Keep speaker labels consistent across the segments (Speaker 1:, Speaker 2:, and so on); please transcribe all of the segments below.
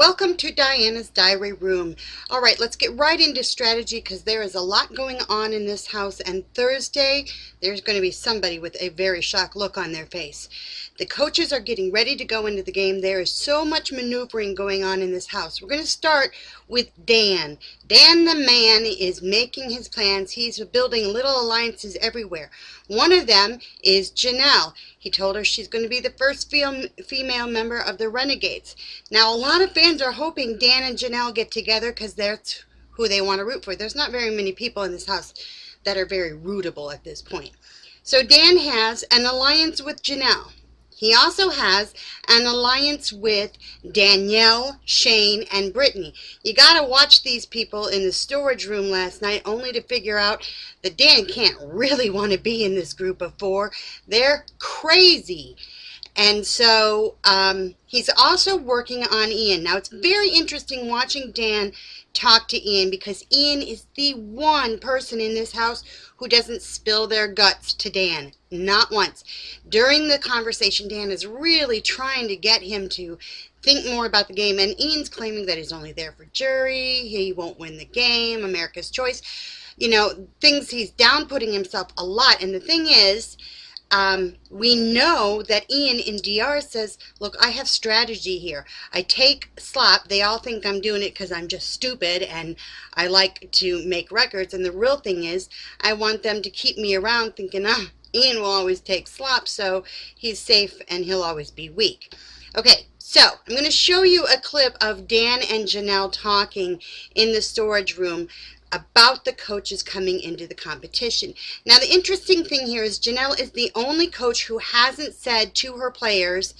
Speaker 1: Welcome to Diana's Diary Room. All right, let's get right into strategy because there is a lot going on in this house, and Thursday there's going to be somebody with a very shocked look on their face. The coaches are getting ready to go into the game. There is so much maneuvering going on in this house. We're going to start with Dan. Dan the man is making his plans. He's building little alliances everywhere. One of them is Janelle. He told her she's going to be the first female member of the Renegades. Now, a lot of fans are hoping Dan and Janelle get together because that's who they want to root for. There's not very many people in this house that are very rootable at this point. So Dan has an alliance with Janelle. He also has an alliance with Danielle, Shane, and Brittany. You got to watch these people in the storage room last night only to figure out that Dan can't really want to be in this group of four. They're crazy. And so he's also working on Ian. Now, it's very interesting watching Dan talk to Ian because Ian is the one person in this house who doesn't spill their guts to Dan. Not once. During the conversation, Dan is really trying to get him to think more about the game. And Ian's claiming that he's only there for jury. He won't win the game. America's choice. You know, things he's downputting himself a lot. And the thing is, we know that Ian in DR says, look, I have strategy here. I take slop. They all think I'm doing it because I'm just stupid and I like to make records. And the real thing is, I want them to keep me around thinking, Ian will always take slop, so he's safe and he'll always be weak. Okay, so I'm going to show you a clip of Dan and Janelle talking in the storage room about the coaches coming into the competition. Now, the interesting thing here is Janelle is the only coach who hasn't said to her players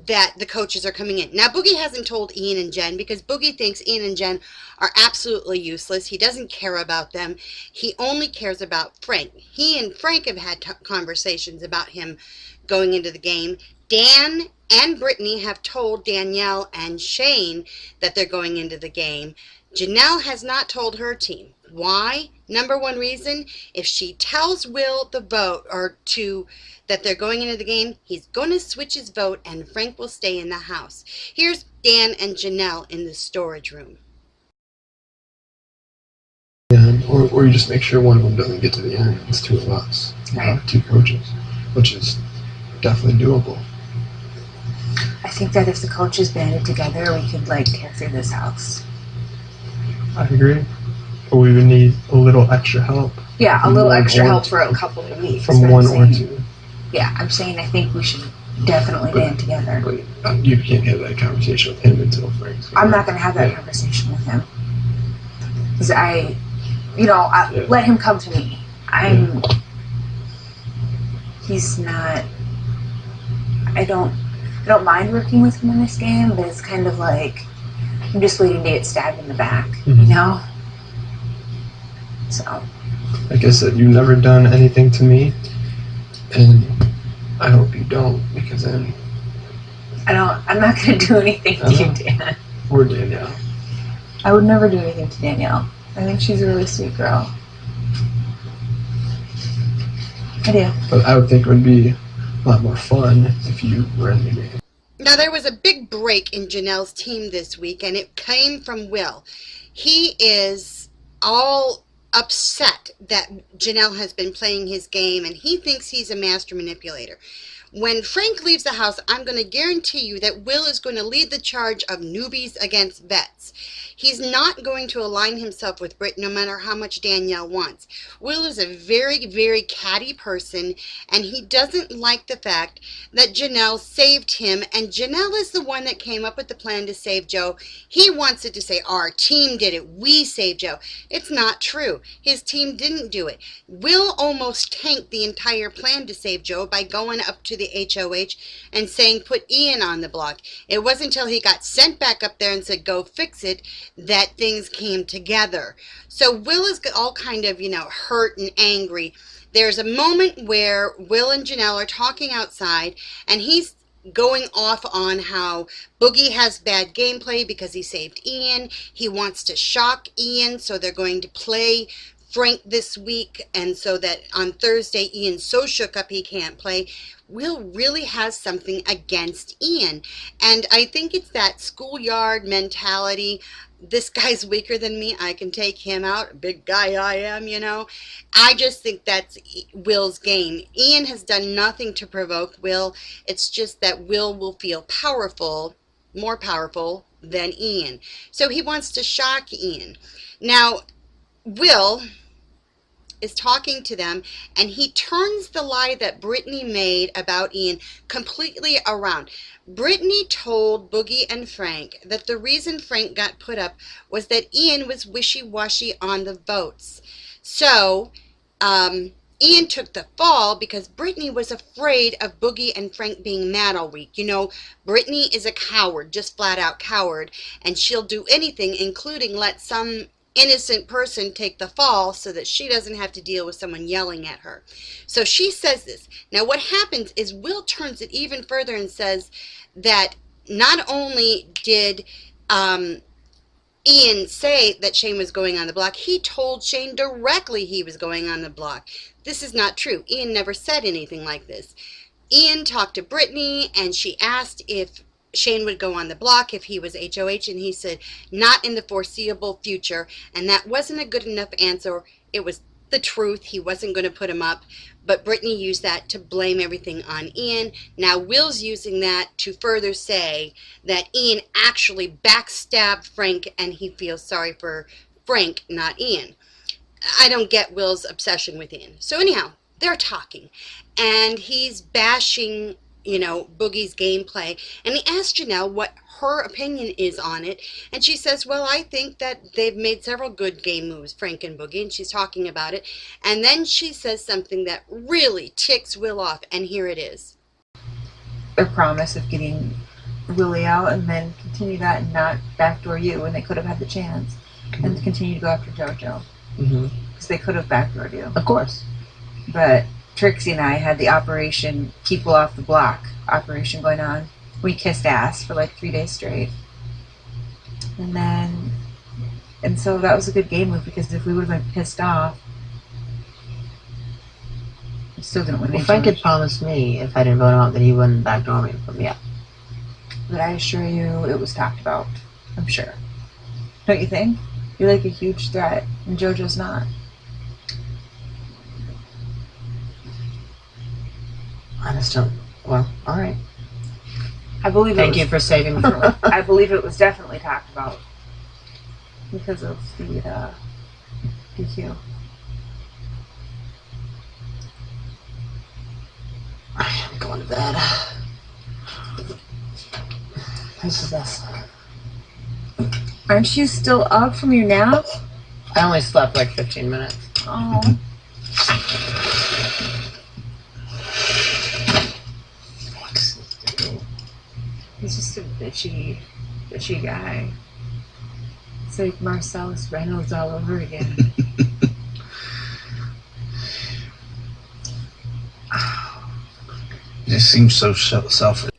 Speaker 1: that the coaches are coming in. Now, Boogie hasn't told Ian and Jen because Boogie thinks Ian and Jen are absolutely useless. He doesn't care about them. He only cares about Frank. He and Frank have had conversations about him going into the game. Dan and Brittany have told Danielle and Shane that they're going into the game. Janelle has not told her team. Why? Number one reason, if she tells Will the vote that they're going into the game, he's going to switch his vote and Frank will stay in the house. Here's Dan and Janelle in the storage room.
Speaker 2: Yeah, or you just make sure one of them doesn't get to the end. It's two of us,
Speaker 3: right.
Speaker 2: Two coaches, which is definitely doable.
Speaker 3: I think that if the coaches banded together, we could tear through this house.
Speaker 2: I agree. But we would need a little extra help.
Speaker 3: Yeah, a little extra help for a couple of weeks.
Speaker 2: From one or two.
Speaker 3: Yeah, I'm saying I think we should definitely band together.
Speaker 2: But you can't have that conversation with him until Frank's here.
Speaker 3: I'm not going to have that conversation with him. Because let him come to me. He's not, I don't mind working with him in this game, but it's kind of like, I'm just waiting to get stabbed in the back, you know? So.
Speaker 2: Like I said, you've never done anything to me, and I hope you don't, because then...
Speaker 3: I'm not going to do anything to you, Dan.
Speaker 2: Or Danielle.
Speaker 3: I would never do anything to Danielle. I think she's a really sweet girl. I do.
Speaker 2: But I would think it would be a lot more fun if you were in the game.
Speaker 1: Now, there was a big break in Janelle's team this week, and it came from Will. He is all upset that Janelle has been playing his game, and he thinks he's a master manipulator. When Frank leaves the house, I'm going to guarantee you that Will is going to lead the charge of newbies against vets. He's not going to align himself with Britt no matter how much Danielle wants. Will is a very, very catty person, and he doesn't like the fact that Janelle saved him, and Janelle is the one that came up with the plan to save Joe. He wants it to say, our team did it, we saved Joe. It's not true. His team didn't do it. Will almost tanked the entire plan to save Joe by going up to the HOH and saying, put Ian on the block. It wasn't until he got sent back up there and said, go fix it, that things came together. So Will is all kind of, hurt and angry. There's a moment where Will and Janelle are talking outside, and he's going off on how Boogie has bad gameplay because he saved Ian. He wants to shock Ian, so they're going to play Frank this week, and so that on Thursday Ian's so shook up he can't play. Will really has something against Ian. And I think it's that schoolyard mentality. This guy's weaker than me. I can take him out. Big guy I am. I just think that's Will's game. Ian has done nothing to provoke Will. It's just that Will feel powerful, more powerful than Ian. So he wants to shock Ian. Now, Will is talking to them, and he turns the lie that Brittany made about Ian completely around. Brittany told Boogie and Frank that the reason Frank got put up was that Ian was wishy-washy on the votes. So, Ian took the fall because Brittany was afraid of Boogie and Frank being mad all week. Brittany is a coward, just flat out coward, and she'll do anything, including let some innocent person take the fall so that she doesn't have to deal with someone yelling at her. So she says this. Now what happens is Will turns it even further and says that not only did Ian say that Shane was going on the block, he told Shane directly he was going on the block. This is not true. Ian never said anything like this. Ian talked to Brittany, and she asked if Shane would go on the block if he was HOH, and he said not in the foreseeable future, and that wasn't a good enough answer. It was the truth. He wasn't going to put him up, but Brittany used that to blame everything on Ian. Now Will's using that to further say that Ian actually backstabbed Frank, and he feels sorry for Frank, not Ian. I don't get Will's obsession with Ian. So anyhow, they're talking, and he's bashing Boogie's gameplay, and he asked Janelle what her opinion is on it, and she says, well, I think that they've made several good game moves, Frank and Boogie, and she's talking about it, and then she says something that really ticks Will off, and here it is.
Speaker 3: Their promise of getting Willie out and then continue that and not backdoor you when they could have had the chance, and continue to go after JoJo. Because they could have backdoored you.
Speaker 4: Of course.
Speaker 3: But Trixie and I had the Operation Keep Will Off the Block operation going on. We kissed ass for like 3 days straight. And so that was a good game move, because if we would have been pissed off, we still didn't win.
Speaker 4: Well, Frank had promised me if I didn't vote him out that he wouldn't backdoor me. But yeah.
Speaker 3: But I assure you it was talked about. I'm sure. Don't you think? You're like a huge threat, and JoJo's not.
Speaker 4: I just don't. Well, all right.
Speaker 3: I believe.
Speaker 4: Thank you for saving me.
Speaker 3: I believe it was definitely talked about because of the DQ.
Speaker 4: I'm going to bed. This is this.
Speaker 3: Aren't you still up from your nap?
Speaker 4: I only slept like 15 minutes.
Speaker 3: Oh. He's just a bitchy guy. It's like Marcellus Reynolds all over again.
Speaker 5: It seems so selfish.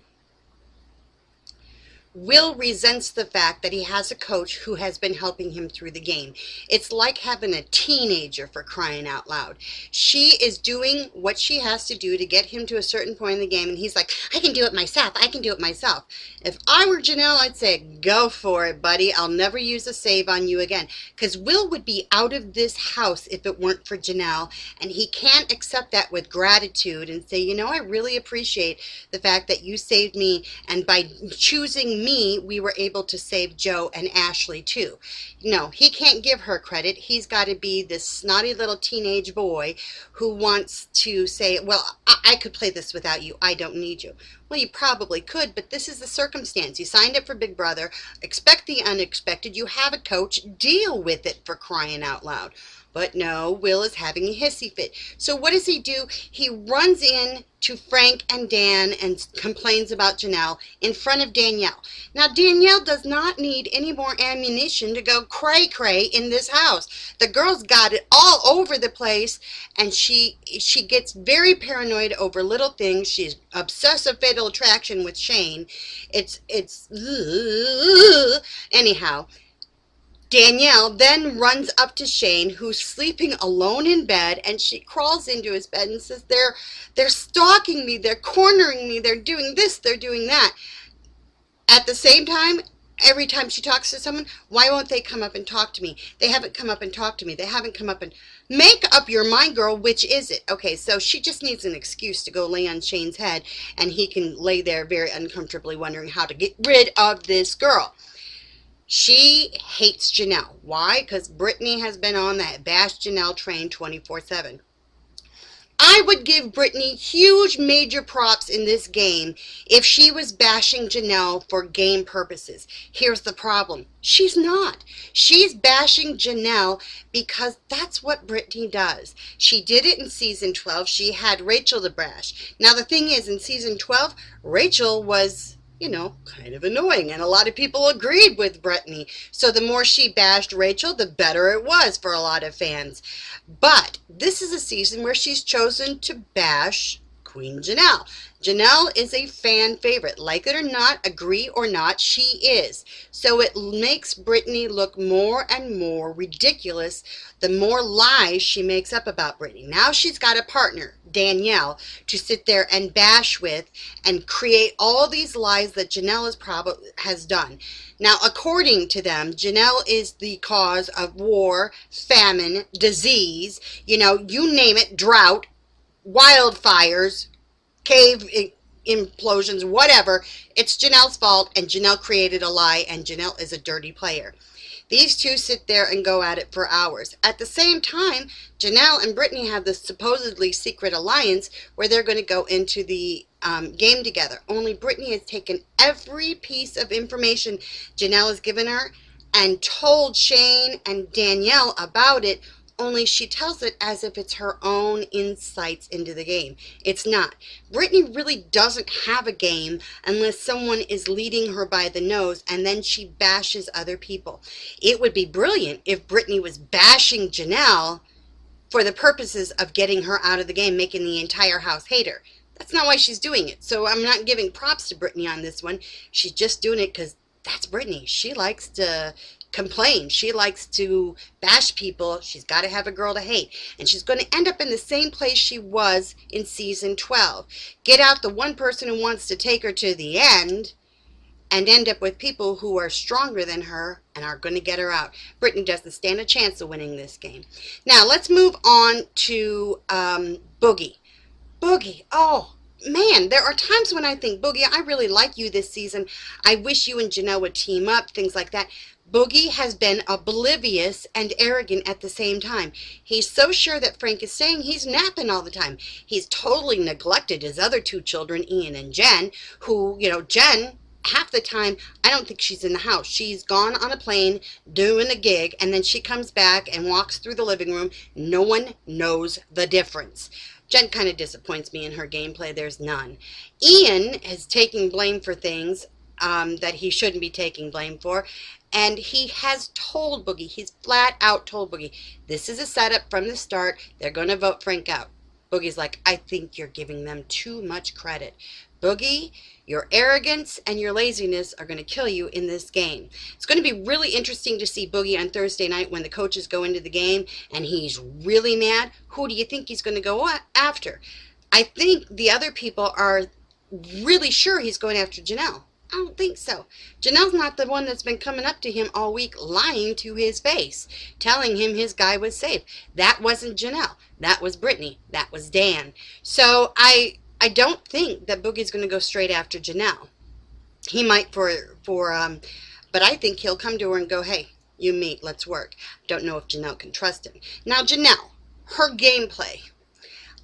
Speaker 1: Will resents the fact that he has a coach who has been helping him through the game. It's like having a teenager, for crying out loud. She is doing what she has to do to get him to a certain point in the game, and he's like, I can do it myself, I can do it myself. If I were Janelle, I'd say, go for it, buddy. I'll never use a save on you again. Because Will would be out of this house if it weren't for Janelle, and he can't accept that with gratitude and say, I really appreciate the fact that you saved me, and by choosing me, we were able to save Joe and Ashley too. No, he can't give her credit. He's got to be this snotty little teenage boy who wants to say, well, I could play this without you. I don't need you. Well, you probably could, but this is the circumstance. You signed up for Big Brother. Expect the unexpected. You have a coach. Deal with it, for crying out loud. But no, Will is having a hissy fit. So what does he do? He runs in to Frank and Dan and complains about Janelle in front of Danielle. Now, Danielle does not need any more ammunition to go cray-cray in this house. The girl's got it all over the place, and she gets very paranoid over little things. She's obsessive fatal attraction with Shane. It's anyhow. Danielle then runs up to Shane, who's sleeping alone in bed, and she crawls into his bed and says, they're stalking me, they're cornering me, they're doing this, they're doing that. At the same time, every time she talks to someone, why won't they come up and talk to me? They haven't come up and talked to me. They haven't come up and... Make up your mind, girl, which is it? Okay, so she just needs an excuse to go lay on Shane's head, and he can lay there very uncomfortably wondering how to get rid of this girl. She hates Janelle. Why? Because Brittany has been on that bash Janelle train 24/7. I would give Brittany huge major props in this game if she was bashing Janelle for game purposes. Here's the problem. She's not. She's bashing Janelle because that's what Brittany does. She did it in season 12. She had Rachel to bash. Now the thing is, in season 12, Rachel was, kind of annoying, and a lot of people agreed with Brittany. So the more she bashed Rachel, the better it was for a lot of fans. But this is a season where she's chosen to bash Queen Janelle. Janelle is a fan favorite. Like it or not, agree or not, she is. So it makes Brittany look more and more ridiculous the more lies she makes up about Brittany. Now she's got a partner, Danielle, to sit there and bash with and create all these lies that Janelle has done. Now, according to them, Janelle is the cause of war, famine, disease, you name it, drought, wildfires, cave implosions, whatever. It's Janelle's fault, and Janelle created a lie, and Janelle is a dirty player. These two sit there and go at it for hours. At the same time, Janelle and Brittany have this supposedly secret alliance where they're going to go into the game together. Only Brittany has taken every piece of information Janelle has given her and told Shane and Danielle about it, only she tells it as if it's her own insights into the game. It's not. Brittany really doesn't have a game unless someone is leading her by the nose, and then she bashes other people. It would be brilliant if Brittany was bashing Janelle for the purposes of getting her out of the game, making the entire house hate her. That's not why she's doing it. So I'm not giving props to Brittany on this one. She's just doing it because that's Brittany. She likes to complain. She likes to bash people. She's got to have a girl to hate. And she's going to end up in the same place she was in season 12. Get out the one person who wants to take her to the end and end up with people who are stronger than her and are going to get her out. Brittany doesn't stand a chance of winning this game. Now, let's move on to Boogie. Boogie, oh, man, there are times when I think, Boogie, I really like you this season. I wish you and Janelle would team up, things like that. Boogie has been oblivious and arrogant at the same time. He's so sure that Frank is saying he's napping all the time. He's totally neglected his other two children, Ian and Jen, who, Jen, half the time, I don't think she's in the house. She's gone on a plane doing a gig, and then she comes back and walks through the living room. No one knows the difference. Jen kind of disappoints me in her gameplay. There's none. Ian is taking blame for things that he shouldn't be taking blame for. And he has told Boogie, he's flat out told Boogie, this is a setup from the start. They're going to vote Frank out. Boogie's like, I think you're giving them too much credit. Boogie, your arrogance and your laziness are going to kill you in this game. It's going to be really interesting to see Boogie on Thursday night when the coaches go into the game and he's really mad. Who do you think he's going to go after? I think the other people are really sure he's going after Janelle. I don't think so. Janelle's not the one that's been coming up to him all week lying to his face, telling him his guy was safe. That wasn't Janelle. That was Brittany. That was Dan. So I don't think that Boogie's going to go straight after Janelle. He might but I think he'll come to her and go, hey, you meet, let's work. Don't know if Janelle can trust him. Now, Janelle, her gameplay.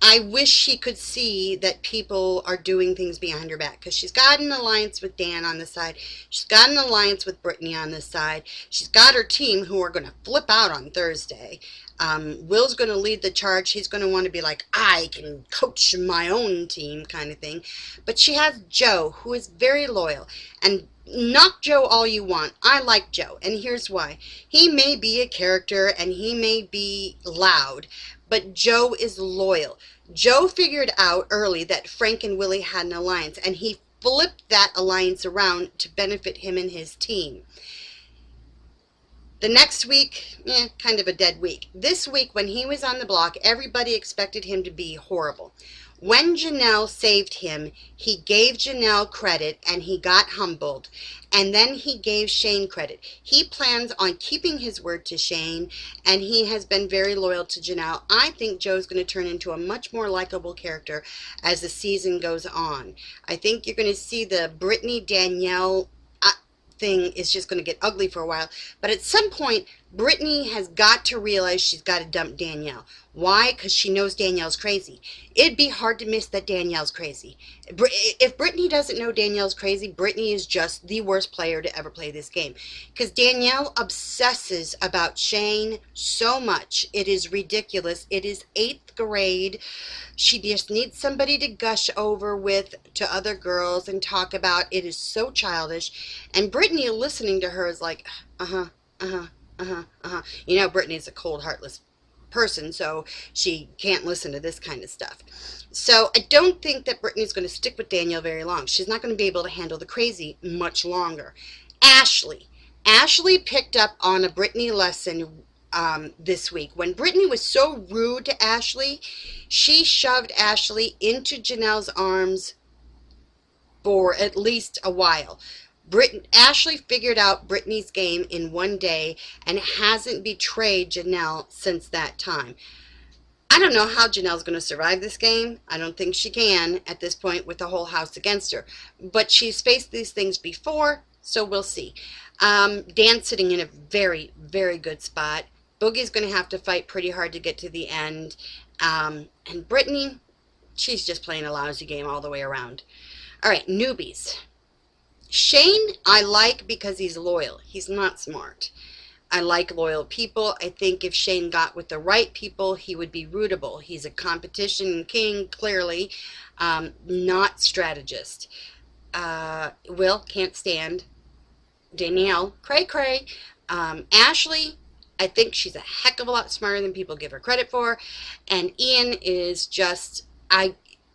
Speaker 1: I wish she could see that people are doing things behind her back, because she's got an alliance with Dan on the side. She's got an alliance with Brittany on the side. She's got her team who are going to flip out on Thursday. Will's going to lead the charge. He's going to want to be like, I can coach my own team kind of thing. But she has Joe, who is very loyal. And knock Joe all you want. I like Joe, and here's why. He may be a character and he may be loud, but Joe is loyal. Joe figured out early that Frank and Willie had an alliance, and he flipped that alliance around to benefit him and his team. The next week, kind of a dead week. This week, when he was on the block, everybody expected him to be horrible. When Janelle saved him, he gave Janelle credit and he got humbled. And then he gave Shane credit. He plans on keeping his word to Shane, and he has been very loyal to Janelle. I think Joe's going to turn into a much more likable character as the season goes on. I think you're going to see the Brittany Danielle thing is just going to get ugly for a while. But at some point, Brittany has got to realize she's got to dump Danielle. Why? Because she knows Danielle's crazy. It'd be hard to miss that Danielle's crazy. If Brittany doesn't know Danielle's crazy, Brittany is just the worst player to ever play this game. Because Danielle obsesses about Shane so much. It is ridiculous. It is 8th grade. She just needs somebody to gush over with to other girls and talk about. It is so childish. And Brittany listening to her is like, You know, Brittany's a cold, heartless person, so she can't listen to this kind of stuff. So I don't think that Brittany's going to stick with Danielle very long. She's not going to be able to handle the crazy much longer. Ashley picked up on a Brittany lesson this week. When Brittany was so rude to Ashley, she shoved Ashley into Janelle's arms for at least a while. Ashley figured out Brittany's game in one day and hasn't betrayed Janelle since that time. I don't know how Janelle's going to survive this game. I don't think she can at this point with the whole house against her. But she's faced these things before, so we'll see. Dan's sitting in a very, very good spot. Boogie's going to have to fight pretty hard to get to the end. And Brittany, she's just playing a lousy game all the way around. All right, newbies. Shane, I like because he's loyal. He's not smart. I like loyal people. I think if Shane got with the right people, he would be rootable. He's a competition king, clearly, not strategist. Will, can't stand. Danielle, cray. Ashley, I think she's a heck of a lot smarter than people give her credit for. And Ian is just,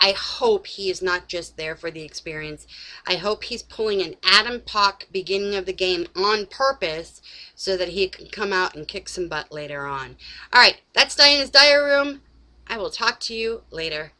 Speaker 1: I hope he is not just there for the experience. I hope he's pulling an Adam Pock beginning of the game on purpose so that he can come out and kick some butt later on. All right, that's Diana's Diary Room. I will talk to you later.